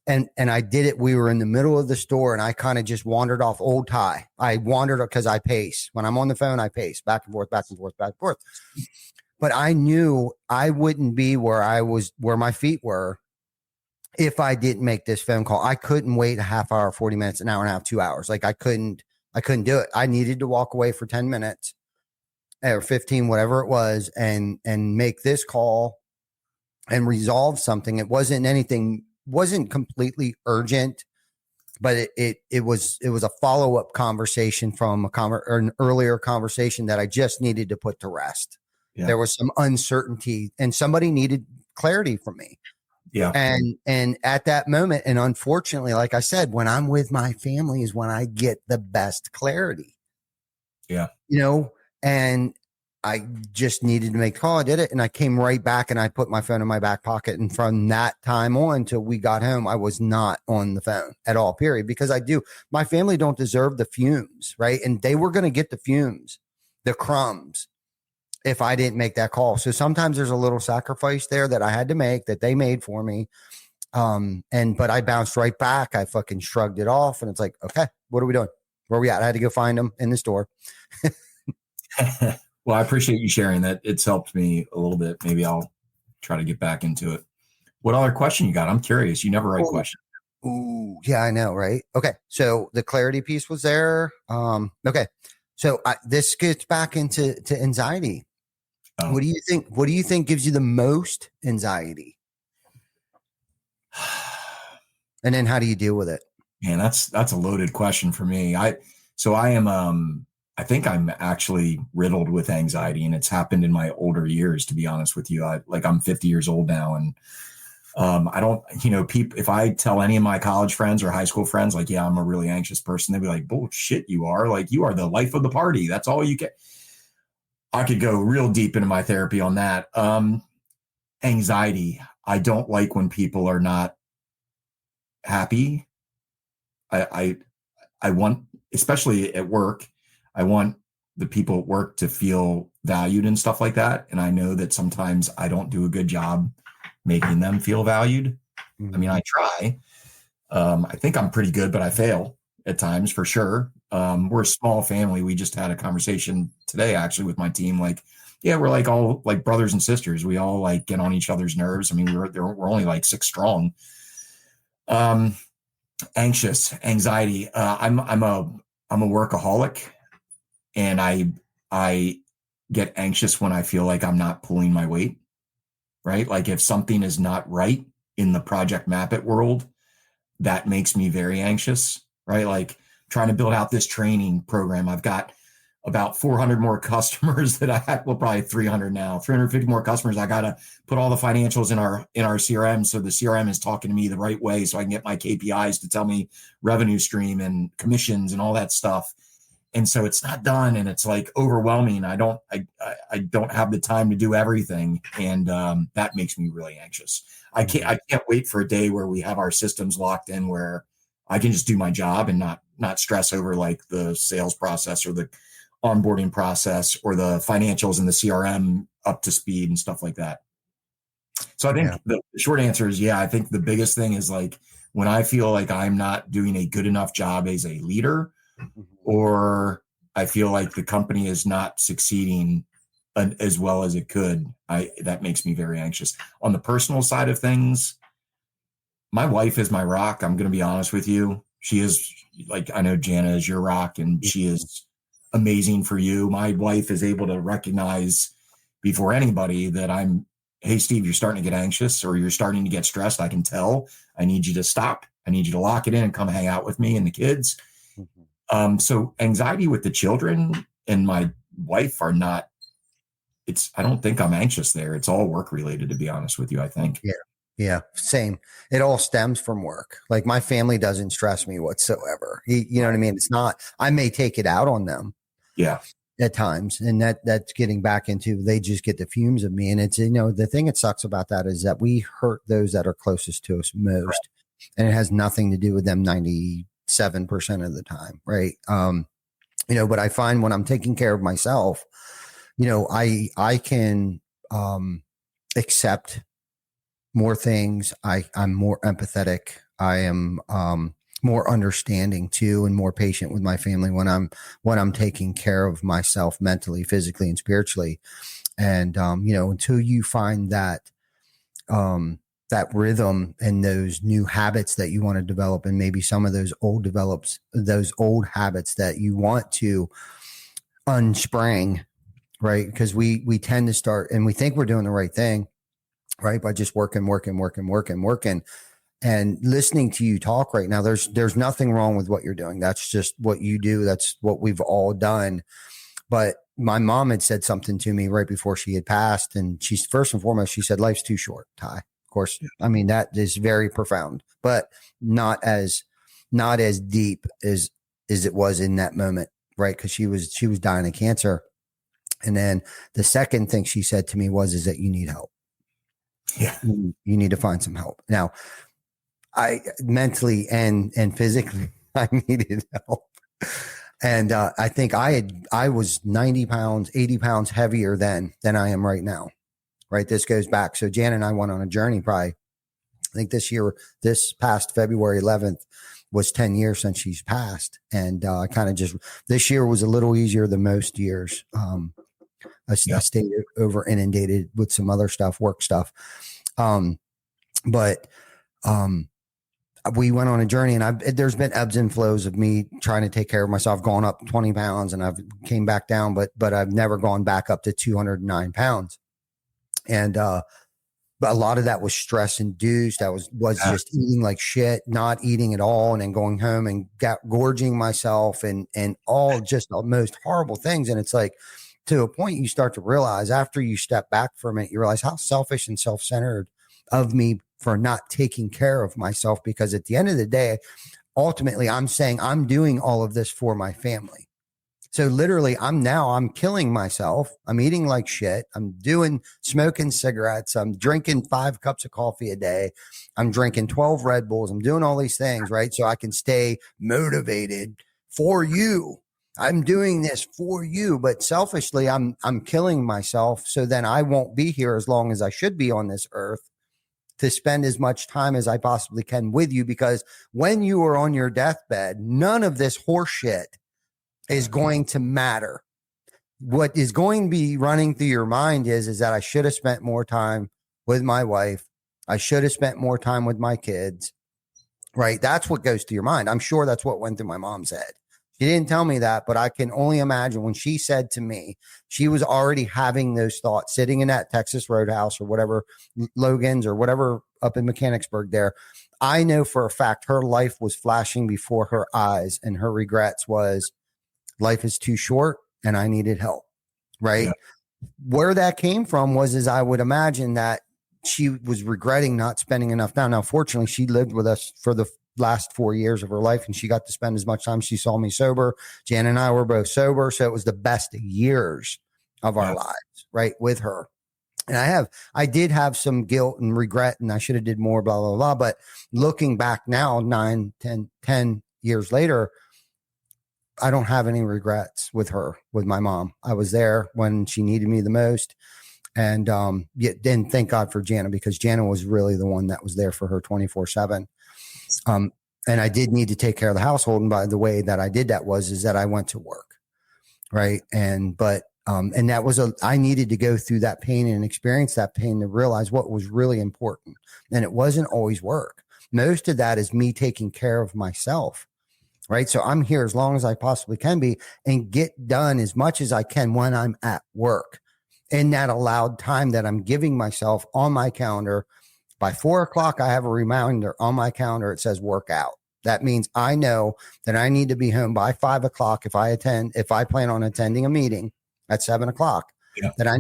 And I did it. We were in the middle of the store, and I kind of just wandered off, old Ty. I wandered because I pace. When I'm on the phone, I pace back and forth, back and forth, back and forth. But I knew I wouldn't be where my feet were if I didn't make this phone call. I couldn't wait a half hour, 40 minutes, an hour and a half, 2 hours. Like I couldn't do it. I needed to walk away for 10 minutes or 15, whatever it was, and make this call and resolve something. It wasn't completely urgent, but it was a follow-up conversation from an earlier conversation that I just needed to put to rest. Yeah. There was some uncertainty and somebody needed clarity from me. Yeah. And at that moment, and unfortunately, like I said, when I'm with my family is when I get the best clarity. Yeah. And I just needed to make the call. I did it. And I came right back and I put my phone in my back pocket. And from that time on till we got home, I was not on the phone at all, period. Because my family don't deserve the fumes, right? And they were going to get the fumes, the crumbs, if I didn't make that call. So sometimes there's a little sacrifice there that I had to make, that they made for me. But I bounced right back. I fucking shrugged it off. And it's like, okay, what are we doing? Where are we at? I had to go find them in the store. Well, I appreciate you sharing that. It's helped me a little bit. Maybe I'll try to get back into it. What other question you got? I'm curious. You never write questions. Ooh, yeah, I know, right? Okay. So the clarity piece was there. Okay. So this gets back into anxiety. What do you think gives you the most anxiety? And then how do you deal with it? Man, that's a loaded question for me. I think I'm actually riddled with anxiety, and it's happened in my older years, to be honest with you. I'm 50 years old now, and I don't, people, if I tell any of my college friends or high school friends, like, yeah, I'm a really anxious person, they'd be like, bullshit, you are. Like, you are the life of the party. That's all you get. I could go real deep into my therapy on that. Anxiety. I don't like when people are not happy. I want, especially at work, I want the people at work to feel valued and stuff like that. And I know that sometimes I don't do a good job making them feel valued. Mm-hmm. I mean, I try. I think I'm pretty good, but I fail at times for sure. We're a small family. We just had a conversation today, actually, with my team. Like, yeah, we're like all like brothers and sisters. We all like get on each other's nerves. I mean, we're only like 6 strong. Anxious, anxiety. I'm a workaholic. And I get anxious when I feel like I'm not pulling my weight, right? Like if something is not right in the Project Map It world, that makes me very anxious, right? Like trying to build out this training program. I've got about 400 more customers that I had, well, probably 300 now, 350 more customers. I got to put all the financials in our CRM. So the CRM is talking to me the right way so I can get my KPIs to tell me revenue stream and commissions and all that stuff. And so it's not done, and it's like overwhelming. I don't have the time to do everything. And that makes me really anxious. I can't wait for a day where we have our systems locked in, where I can just do my job and not stress over like the sales process or the onboarding process or the financials and the CRM up to speed and stuff like that. So I think the short answer is, I think the biggest thing is like when I feel like I'm not doing a good enough job as a leader, or I feel like the company is not succeeding as well as it could, that makes me very anxious. On the personal side of things, my wife is my rock. I'm going to be honest with you. She is, like, I know Jana is your rock, and she is amazing for you. My wife is able to recognize before anybody that hey, Steve, you're starting to get anxious or you're starting to get stressed. I can tell. I need you to stop. I need you to lock it in and come hang out with me and the kids. So anxiety with the children and my wife are not, I don't think I'm anxious there. It's all work related, to be honest with you, I think. Yeah. Same. It all stems from work. Like my family doesn't stress me whatsoever. You know what I mean? It's not, I may take it out on them. Yeah. At times. And that's getting back into, they just get the fumes of me. And it's, the thing that sucks about that is that we hurt those that are closest to us most. Right. And it has nothing to do with them 97% of the time. Right. But I find when I'm taking care of myself, I can accept more things. I'm more empathetic. I am more understanding too, and more patient with my family when I'm taking care of myself mentally, physically, and spiritually. And until you find that rhythm and those new habits that you want to develop, and maybe some of those old habits that you want to unspring, right? Because we tend to start and we think we're doing the right thing, right? By just working. And listening to you talk right now, there's nothing wrong with what you're doing. That's just what you do. That's what we've all done. But my mom had said something to me right before she had passed. And she's, first and foremost, she said, life's too short, Ty. Of course, I mean, that is very profound, but not as deep as it was in that moment, right? Because she was dying of cancer. And then the second thing she said to me is that you need help. Yeah. You need to find some help. Now, I mentally and physically, I needed help. And I think I was 90 pounds, 80 pounds heavier than I am right now. Right. This goes back. So Jan and I went on a journey probably, I think this past February 11th was 10 years since she's passed. And I kind of just, this year was a little easier than most years. I stayed over inundated with some other stuff, work stuff. But we went on a journey, and there's been ebbs and flows of me trying to take care of myself. I've gone up 20 pounds and I've came back down, but I've never gone back up to 209 pounds. And, but a lot of that was stress induced. I was just eating like shit, not eating at all. And then going home and gorging myself and all just the most horrible things. And it's like, to a point you start to realize after you step back for a minute, you realize how selfish and self-centered of me for not taking care of myself. Because at the end of the day, ultimately I'm saying I'm doing all of this for my family. So literally I'm killing myself. I'm eating like shit. I'm smoking cigarettes. I'm drinking 5 cups of coffee a day. I'm drinking 12 Red Bulls. I'm doing all these things, right? So I can stay motivated for you. I'm doing this for you, but selfishly I'm killing myself. So then I won't be here as long as I should be on this earth to spend as much time as I possibly can with you. Because when you are on your deathbed, none of this horse shit is going to matter. What is going to be running through your mind is that I should have spent more time with my wife. I should have spent more time with my kids, right? That's what goes through your mind. I'm sure that's what went through my mom's head. She didn't tell me that, but I can only imagine when she said to me, she was already having those thoughts sitting in that Texas Roadhouse or whatever, Logan's or whatever up in Mechanicsburg there. I know for a fact her life was flashing before her eyes, and her regrets was life is too short and I needed help. Right. Yeah. Where that came from was I would imagine that she was regretting not spending enough time. Now, fortunately, she lived with us for the last 4 years of her life, and she got to spend as much time. She saw me sober. Jan and I were both sober. So it was the best years of our lives, right, with her. And I did have some guilt and regret, and I should have did more, blah, blah, blah. But looking back now, 10 years later, I don't have any regrets with her, with my mom. I was there when she needed me the most. And then thank God for Jana, because Jana was really the one that was there for her 24/7. And I did need to take care of the household. And by the way that I did that is that I went to work. Right. And that was I needed to go through that pain and experience that pain to realize what was really important. And it wasn't always work. Most of that is me taking care of myself. Right. So I'm here as long as I possibly can be and get done as much as I can when I'm at work, in that allowed time that I'm giving myself on my calendar. By 4 o'clock, I have a reminder on my calendar. It says workout. That means I know that I need to be home by 5 o'clock. If I plan on attending a meeting at 7 o'clock, that I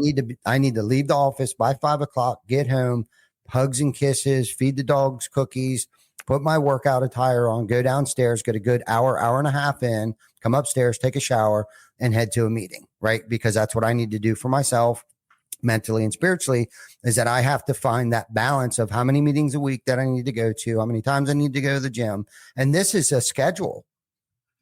need to leave the office by 5 o'clock, get home, hugs and kisses, feed the dogs cookies, put my workout attire on, go downstairs, get a good hour and a half in, come upstairs, take a shower, and head to a meeting, right? Because that's what I need to do for myself mentally and spiritually, is that I have to find that balance of how many meetings a week that I need to go to, how many times I need to go to the gym. And this is a schedule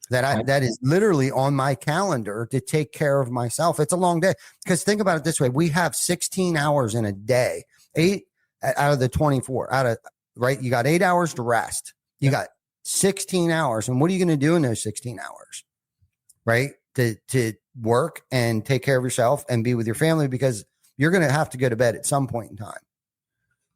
that is literally on my calendar to take care of myself. It's a long day, because think about it this way. We have 16 hours in a day, 8 out of the 24 right? You got 8 hours to rest. You got 16 hours. And what are you going to do in those 16 hours? Right? To work and take care of yourself and be with your family, because you're going to have to go to bed at some point in time.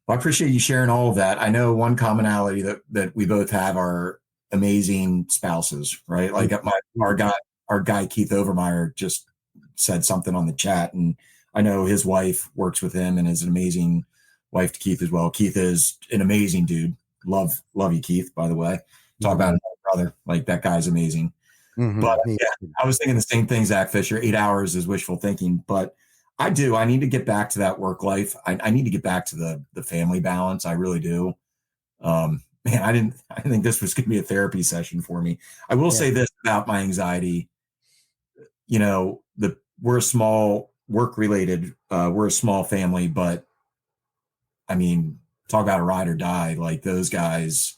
Well, I appreciate you sharing all of that. I know one commonality that we both have are amazing spouses, right? Like our guy, Keith Overmeyer, just said something on the chat, and I know his wife works with him and is an amazing wife to Keith as well. Keith is an amazing dude. Love you, Keith, by the way. Talk about another brother. Like, that guy's amazing. Mm-hmm. But I was thinking the same thing, Zach Fisher. 8 hours is wishful thinking, but I need to get back to that work life. I need to get back to the family balance. I really do. Man, I didn't think this was going to be a therapy session for me. I will say this about my anxiety. You know, we're a small work related. We're a small family, but I mean, talk about a ride or die. Like, those guys,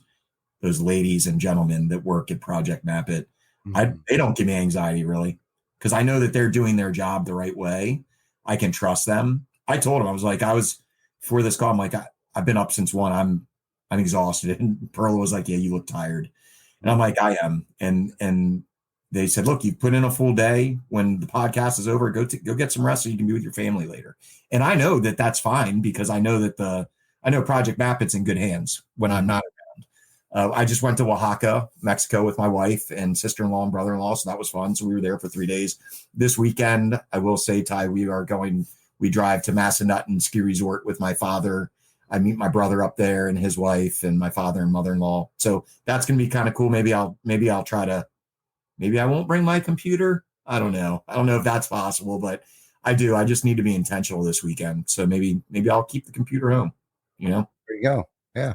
those ladies and gentlemen that work at Project Map It, they don't give me anxiety, really, because I know that they're doing their job the right way. I can trust them. I told him, before this call, I'm like, I've been up since 1. I'm exhausted. And Perla was like, yeah, you look tired. And I'm like, I am. And they said, look, you put in a full day. When the podcast is over, go get some rest so you can be with your family later. And I know that that's fine, because I know that I know Project Map It's in good hands when I'm not around. I just went to Oaxaca, Mexico, with my wife and sister-in-law and brother-in-law. So that was fun. So we were there for 3 days. This weekend, I will say, Ty, we drive to Massanutten Ski Resort with my father. I meet my brother up there and his wife and my father and mother-in-law. So that's going to be kind of cool. Maybe I won't bring my computer. I don't know. I don't know if that's possible, but I just need to be intentional this weekend. So maybe I'll keep the computer home, you know? There you go. Yeah.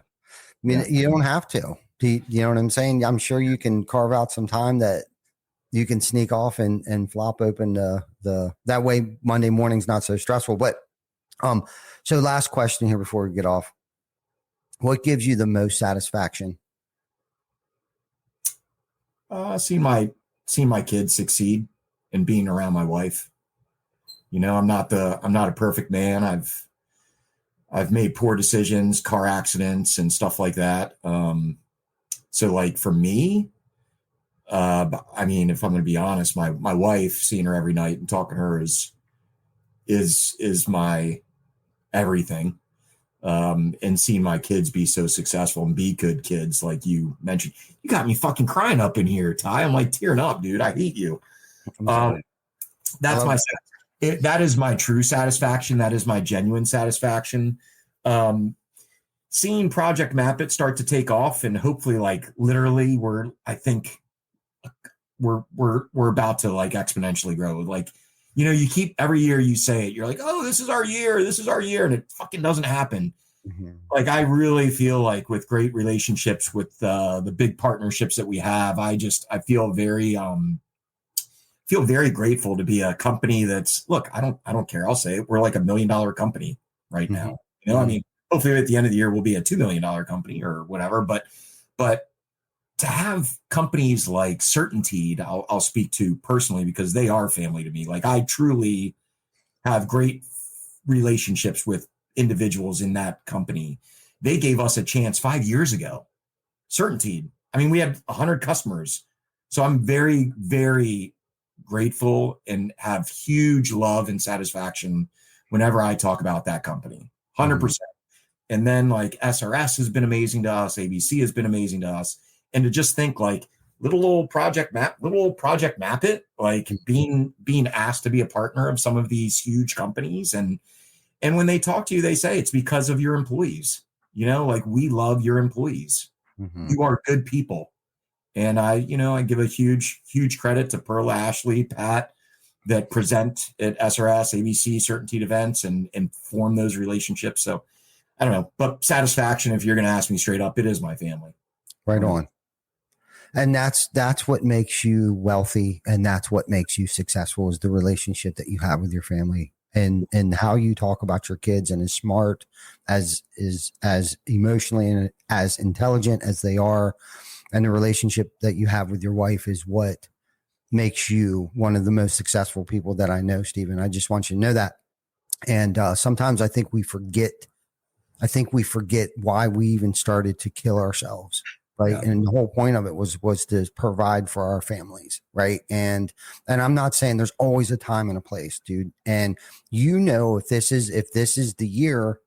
I mean, you don't have to. You know what I'm saying? I'm sure you can carve out some time that you can sneak off and flop open that way Monday morning's not so stressful. But so last question here before we get off. What gives you the most satisfaction? Seeing my kids succeed and being around my wife. You know, I'm not a perfect man. I've made poor decisions, car accidents and stuff like that. So like for me, I mean, if I'm going to be honest, my wife, seeing her every night and talking to her is my everything. And seeing my kids be so successful and be good kids, like you mentioned. You got me fucking crying up in here, Ty. I'm like tearing up, dude. I hate you. That's that is my true satisfaction. That is my genuine satisfaction. Seeing Project Map It start to take off, and hopefully, like, literally, we're about to, like, exponentially grow. Like, you know, you keep every year you say it, you're like, oh, this is our year, and it fucking doesn't happen. Like, I really feel like with great relationships with the big partnerships that we have, I feel very grateful to be a company that's, look, I don't care. I'll say it. We're like $1 million company right now. I mean, hopefully at the end of the year, we'll be a $2 million company or whatever. But to have companies like Certainteed, I'll speak to personally because they are family to me. Like, I truly have great relationships with individuals in that company. They gave us a chance 5 years ago. Certainteed. I mean, we had 100 customers. So I'm very, very grateful and have huge love and satisfaction whenever I talk about that company. 100%. And then like SRS has been amazing to us. ABC has been amazing to us. And to just think like little old Project Map It, like being asked to be a partner of some of these huge companies. And when they talk to you, they say it's because of your employees. Like, we love your employees. You are good people. And I give a huge, huge credit to Perla, Ashley, Pat, that present at SRS, ABC, Certainteed events and form those relationships. So I don't know, but satisfaction, if you're going to ask me straight up, it is my family. Right on. And that's what makes you wealthy. And that's what makes you successful, is the relationship that you have with your family and how you talk about your kids, and as smart as emotionally and as intelligent as they are. And the relationship that you have with your wife is what makes you one of the most successful people that I know, Stephen. I just want you to know that. And sometimes I think we forget why we even started to kill ourselves. Right. Yeah. And the whole point of it was to provide for our families. Right. And I'm not saying there's always a time and a place, dude. And if this is the year,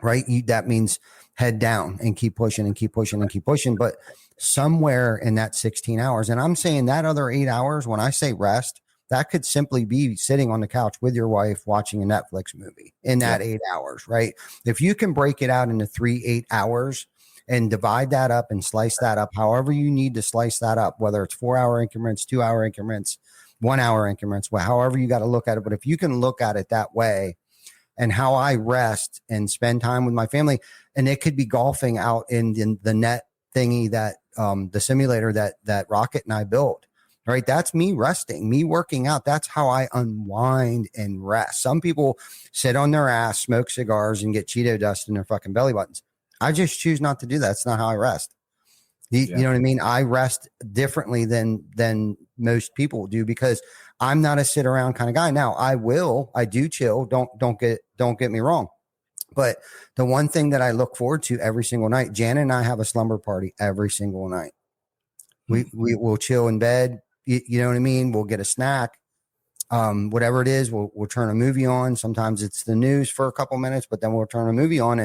right, that means head down and keep pushing and keep pushing and keep pushing. But somewhere in that 16 hours, and I'm saying that other 8 hours, when I say rest, that could simply be sitting on the couch with your wife watching a Netflix movie in that 8 hours, right? If you can break it out into 8 hours and divide that up and slice that up, however you need to slice that up, whether it's 4 hour increments, 2 hour increments, 1 hour increments, however you got to look at it. But if you can look at it that way, and how I rest and spend time with my family, and it could be golfing out in the net thingy that the simulator that Rocket and I built, right? That's me resting, me working out. That's how I unwind and rest. Some people sit on their ass, smoke cigars, and get Cheeto dust in their fucking belly buttons. I just choose not to do that. That's not how I rest. You know what I mean? I rest differently than most people do, because I'm not a sit around kind of guy. Now I do chill. Don't get me wrong. But the one thing that I look forward to every single night, Jan and I have a slumber party every single night. We will chill in bed. You know what I mean? We'll get a snack. Whatever it is, we'll turn a movie on. Sometimes it's the news for a couple minutes, but then we'll turn a movie on.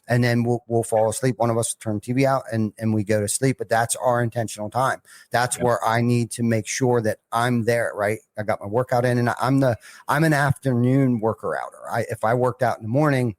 And then we'll fall asleep. One of us will turn the TV out and we go to sleep. But that's our intentional time. That's where I need to make sure that I'm there, right? I got my workout in, and I'm an afternoon worker outer. If I worked out in the morning,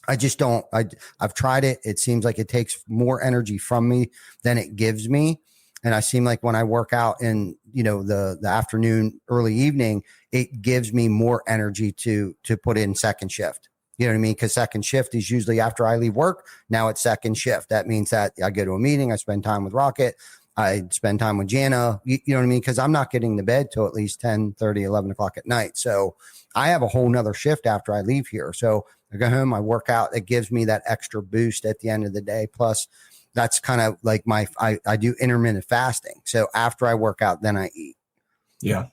I just don't. I've tried it. It seems like it takes more energy from me than it gives me. And I seem like when I work out in, the afternoon, early evening, it gives me more energy to put in second shift. You know what I mean? Because second shift is usually after I leave work. Now it's second shift. That means that I go to a meeting, I spend time with Rocket, I spend time with Jana, you know what I mean? Because I'm not getting to bed till at least 10:30, 11 o'clock at night. So I have a whole nother shift after I leave here. So I go home, I work out. It gives me that extra boost at the end of the day. Plus, that's kind of like I do intermittent fasting. So after I work out, then I eat. Yeah.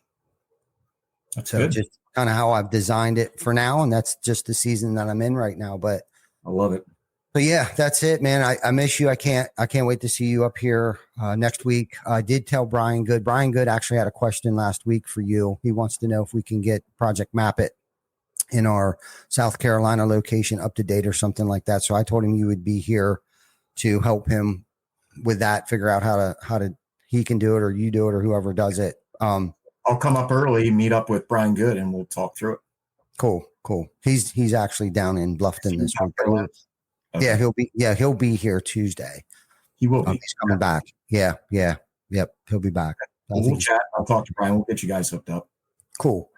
That's so good. Just kind of how I've designed it for now. And that's just the season that I'm in right now. But I love it. But yeah, that's it, man. I miss you. I can't wait to see you up here next week. I did tell Brian Good. Brian Good actually had a question last week for you. He wants to know if we can get Project Map It in our South Carolina location up to date or something like that. So I told him you would be here to help him with that, figure out how to he can do it, or you do it, or whoever does it. I'll come up early, meet up with Brian Good, and we'll talk through it. Cool. He's actually down in Bluffton this week. Okay. Yeah, he'll be here Tuesday. He will be. He's coming back. Yeah. Yep. He'll be back. We'll chat. I'll talk to Brian. We'll get you guys hooked up. Cool.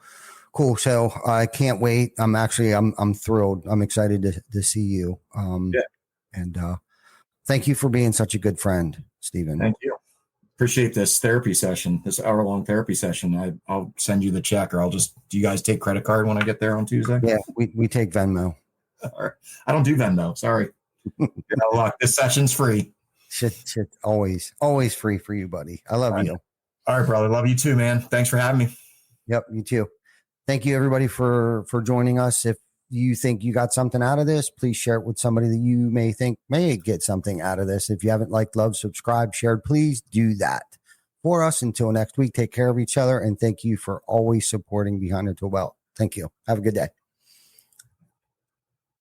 Cool. So I can't wait. I'm thrilled. I'm excited to see you. Yeah. And thank you for being such a good friend, Stephen. Thank you. Appreciate this therapy session, this hour-long therapy session. I'll send you the check, or do you guys take credit card when I get there on Tuesday? Yeah, we take Venmo. All right. I don't do Venmo. Sorry. Good luck. This session's free. Shit, always free for you, buddy. I love you. All right, brother. Love you too, man. Thanks for having me. Yep, you too. Thank you, everybody, for joining us. If you think you got something out of this, please share it with somebody that you may think may get something out of this. If you haven't liked, loved, subscribed, shared, please do that for us. Until next week, take care of each other, and thank you for always supporting Behind the Tool Belt. Thank you. Have a good day.